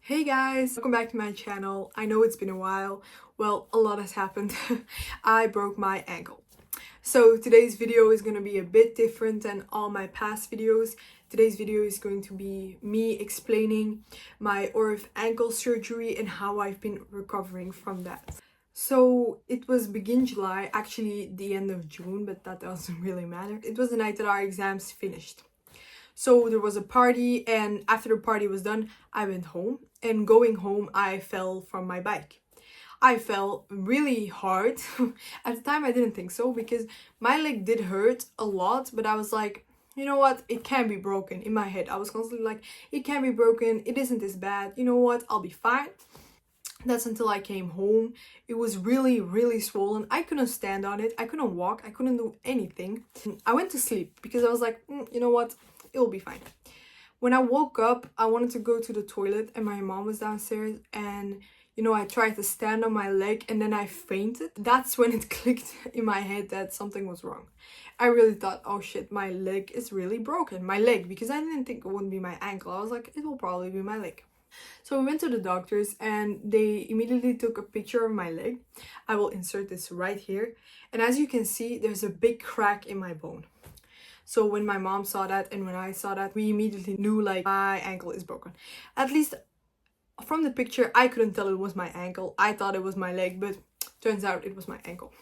Hey guys, welcome back to my channel. I know it's been a while. Well, a lot has happened. I broke my ankle. So today's video is going to be a bit different than all my past videos. Today's video is going to be me explaining my ORIF ankle surgery and how I've been recovering from that. So it was begin July, actually the end of June, but that doesn't really matter. It was the night that our exams finished. So there was a party, and after the party was done, I went home, and going home I fell from my bike. I fell really hard. At the time I didn't think so because my leg did hurt a lot, but I was like, you know what, it can be broken. In my head I was constantly like, it can be broken, it isn't this bad, you know what, I'll be fine. That's until I came home. It was really swollen. I couldn't stand on it, I couldn't walk, I couldn't do anything. I went to sleep because I was like, you know what, it'll be fine. When I woke up, I wanted to go to the toilet and my mom was downstairs, and I tried to stand on my leg and then I fainted. That's when it clicked in my head that something was wrong. I really thought, oh shit, my leg is really broken. My leg, because I didn't think it wouldn't be my ankle. I was like, it will probably be my leg. So we went to the doctors and they immediately took a picture of my leg. I will insert this right here. And as you can see, there's a big crack in my bone. So when my mom saw that and when I saw that, we immediately knew like my ankle is broken. At least from the picture, I couldn't tell it was my ankle. I thought it was my leg, but turns out it was my ankle.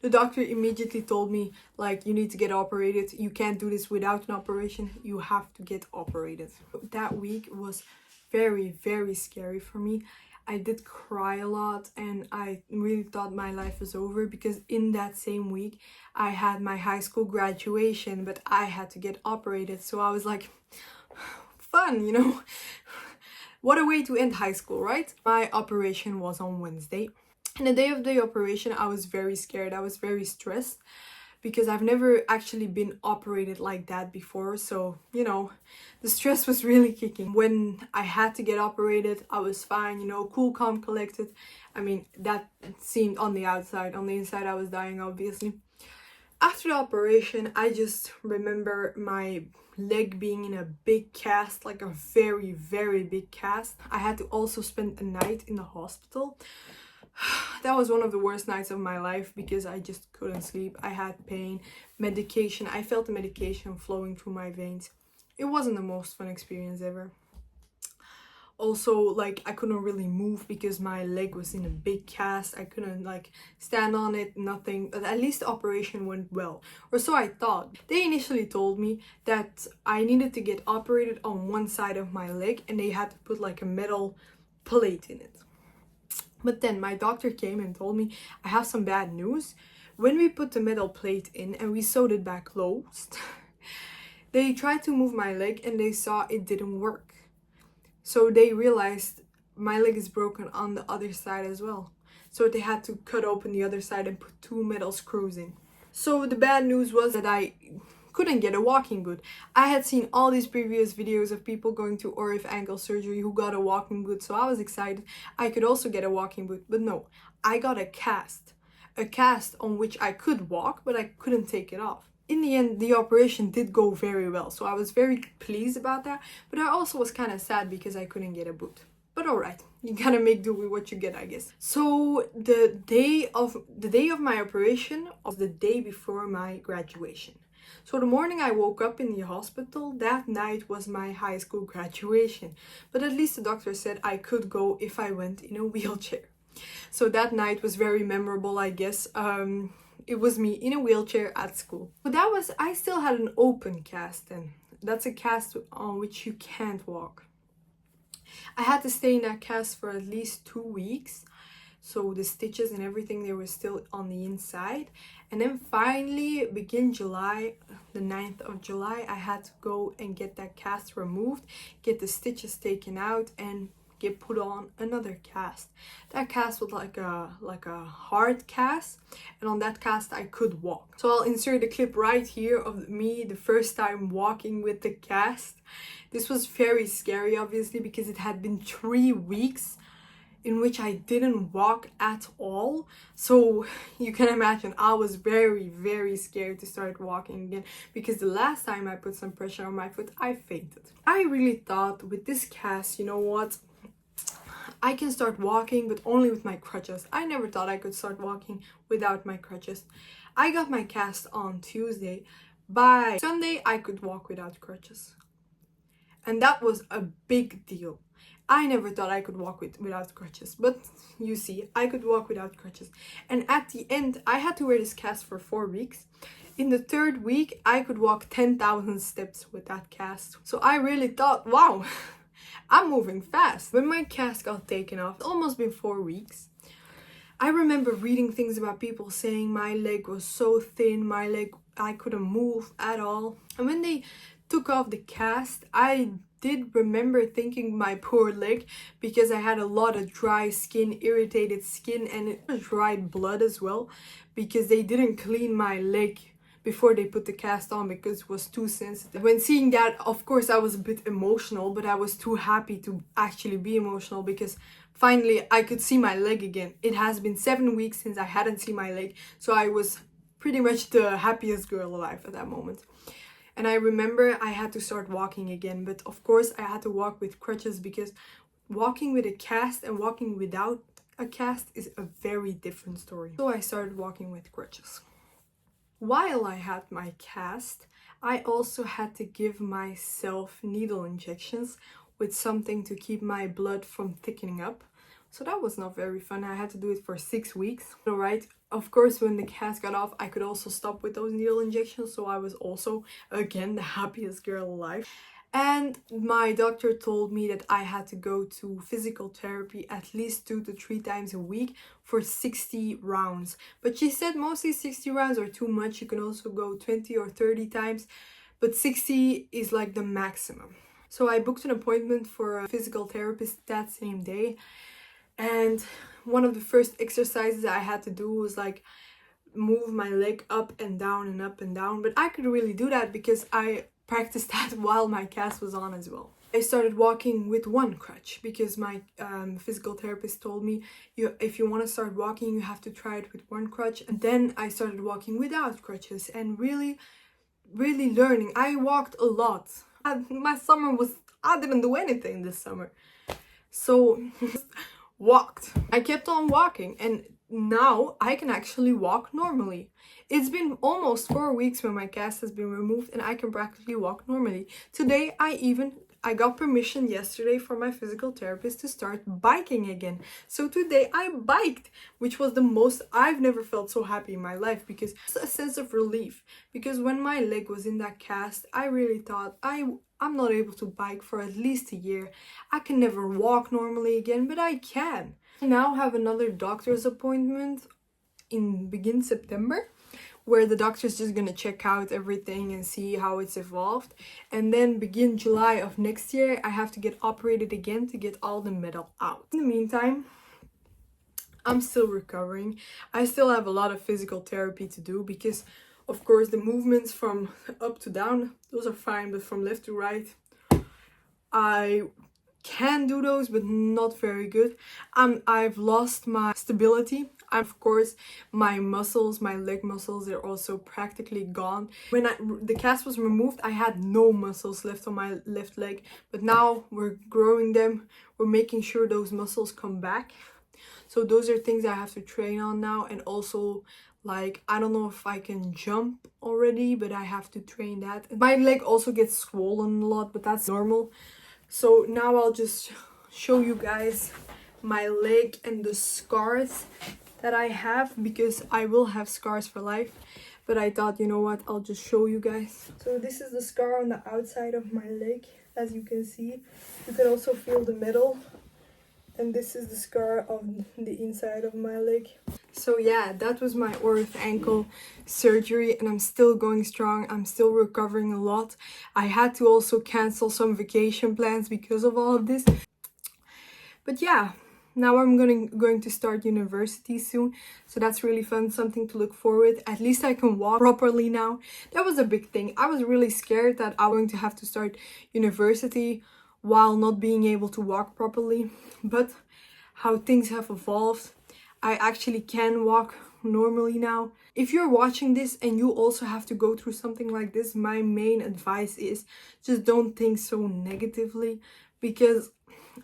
The doctor immediately told me like, you need to get operated. You can't do this without an operation. You have to get operated. That week was very scary for me. I did cry a lot and I really thought my life was over because in that same week I had my high school graduation, but I had to get operated. So I was like, fun, What a way to end high school, right? My operation was on Wednesday. And the day of the operation, I was very scared. I was very stressed because I've never actually been operated like that before. So, the stress was really kicking. When I had to get operated, I was fine, cool, calm, collected. I mean, that seemed on the outside. On the inside, I was dying, obviously. After the operation, I just remember my leg being in a big cast, like a very big cast. I had to also spend a night in the hospital. That was one of the worst nights of my life because I just couldn't sleep. I had pain, medication. I felt the medication flowing through my veins. It wasn't the most fun experience ever. Also, like, I couldn't really move because my leg was in a big cast. I couldn't like stand on it, nothing. But at least the operation went well, or so I thought. They initially told me that I needed to get operated on one side of my leg and they had to put like a metal plate in it. But then my doctor came and told me, I have some bad news. When we put the metal plate in and we sewed it back closed, they tried to move my leg and they saw it didn't work. So they realized my leg is broken on the other side as well. So they had to cut open the other side and put 2 metal screws in. So the bad news was that I couldn't get a walking boot. I had seen all these previous videos of people going to ORIF ankle surgery who got a walking boot, so I was excited I could also get a walking boot. But no, I got a cast on which I could walk, but I couldn't take it off. In the end, the operation did go very well, so I was very pleased about that, but I also was kind of sad because I couldn't get a boot. But alright, you gotta make do with what you get, I guess. So the day of my operation was the day before my graduation. So the morning I woke up in the hospital, that night was my high school graduation. But at least the doctor said I could go if I went in a wheelchair. So that night was very memorable, I guess. It was me in a wheelchair at school. But I still had an open cast then. That's a cast on which you can't walk. I had to stay in that cast for at least 2 weeks. So the stitches and everything, they were still on the inside. And then finally, begin July, the 9th of July, I had to go and get that cast removed, get the stitches taken out and get put on another cast. That cast was like a hard cast, and on that cast I could walk. So I'll insert a clip right here of me the first time walking with the cast. This was very scary, obviously, because it had been 3 weeks in which I didn't walk at all. So you can imagine I was very scared to start walking again, because the last time I put some pressure on my foot, I fainted. I really thought with this cast, you know what, I can start walking, but only with my crutches. I never thought I could start walking without my crutches. I got my cast on Tuesday. By Sunday, I could walk without crutches. And that was a big deal. I never thought I could walk without crutches, but you see, I could walk without crutches. And at the end, I had to wear this cast for 4 weeks. In the 3rd week, I could walk 10,000 steps with that cast. So I really thought, wow, I'm moving fast. When my cast got taken off, it's almost been 4 weeks. I remember reading things about people saying my leg was so thin, I couldn't move at all. And when they took off the cast, I did remember thinking my poor leg, because I had a lot of dry skin, irritated skin, and it was dried blood as well, because they didn't clean my leg before they put the cast on because it was too sensitive. When seeing that, of course, I was a bit emotional, but I was too happy to actually be emotional because finally I could see my leg again. It has been 7 weeks since I hadn't seen my leg, so I was pretty much the happiest girl alive at that moment. And I remember I had to start walking again, but of course I had to walk with crutches, because walking with a cast and walking without a cast is a very different story. So I started walking with crutches. While I had my cast, I also had to give myself needle injections with something to keep my blood from thickening up. So that was not very fun. I had to do it for 6 weeks. Alright, of course, when the cast got off, I could also stop with those needle injections. So I was also, again, the happiest girl alive. And my doctor told me that I had to go to physical therapy at least 2 to 3 times a week for 60 rounds. But she said mostly 60 rounds are too much. You can also go 20 or 30 times, but 60 is like the maximum. So I booked an appointment for a physical therapist that same day. And one of the first exercises I had to do was like move my leg up and down and up and down. But I could really do that because I practiced that while my cast was on as well. I started walking with one crutch because my physical therapist told me if you want to start walking, you have to try it with one crutch. And then I started walking without crutches and really learning. I walked a lot. My summer was, I didn't do anything this summer. So walked. I kept on walking, and now I can actually walk normally. It's been almost 4 weeks when my cast has been removed and I can practically walk normally. Today I got permission yesterday from my physical therapist to start biking again. So today I biked, which was the most, I've never felt so happy in my life, because it's a sense of relief. Because when my leg was in that cast, I really thought I'm not able to bike for at least a year. I can never walk normally again, but I can. I now have another doctor's appointment in begin September, where the doctor's just gonna check out everything and see how it's evolved. And then begin July of next year, I have to get operated again to get all the metal out. In the meantime, I'm still recovering. I still have a lot of physical therapy to do because, of course, the movements from up to down, those are fine, but from left to right, I can do those, but not very good. I've lost my stability. Of course, my muscles, my leg muscles, they're also practically gone. When the cast was removed, I had no muscles left on my left leg, but now we're growing them. We're making sure those muscles come back. So those are things I have to train on now. And also, like, I don't know if I can jump already, but I have to train that. My leg also gets swollen a lot, but that's normal. So now I'll just show you guys my leg and the scars that I have, because I will have scars for life. But I thought, you know what, I'll just show you guys. So this is the scar on the outside of my leg, as you can see. You can also feel the metal. And this is the scar on the inside of my leg. So yeah, that was my ORIF ankle surgery, and I'm still going strong. I'm still recovering a lot. I had to also cancel some vacation plans because of all of this. But yeah, now I'm going to start university soon. So that's really fun, something to look forward. At least I can walk properly now. That was a big thing. I was really scared that I was going to have to start university while not being able to walk properly. But how things have evolved, I actually can walk normally now. If you're watching this and you also have to go through something like this, my main advice is just don't think so negatively, because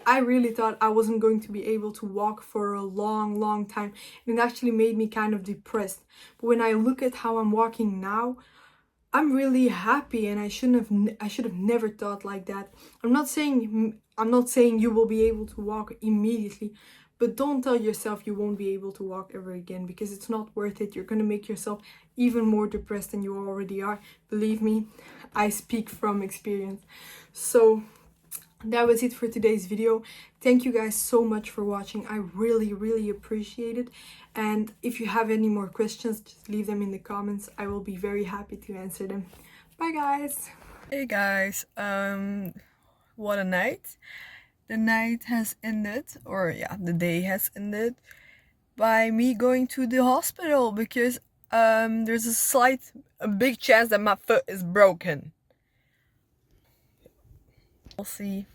I really thought I wasn't going to be able to walk for a long time, and it actually made me kind of depressed. But when I look at how I'm walking now, I'm really happy, and I should have never thought like that. I'm not saying you will be able to walk immediately, but don't tell yourself you won't be able to walk ever again, because it's not worth it. You're going to make yourself even more depressed than you already are. Believe me, I speak from experience. So that was it for today's video. Thank you guys so much for watching. I really appreciate it. And if you have any more questions, just leave them in the comments. I will be very happy to answer them. Bye guys. Hey guys, what a night. The night has ended, or yeah, the day has ended by me going to the hospital because there's a big chance that my foot is broken. We'll see.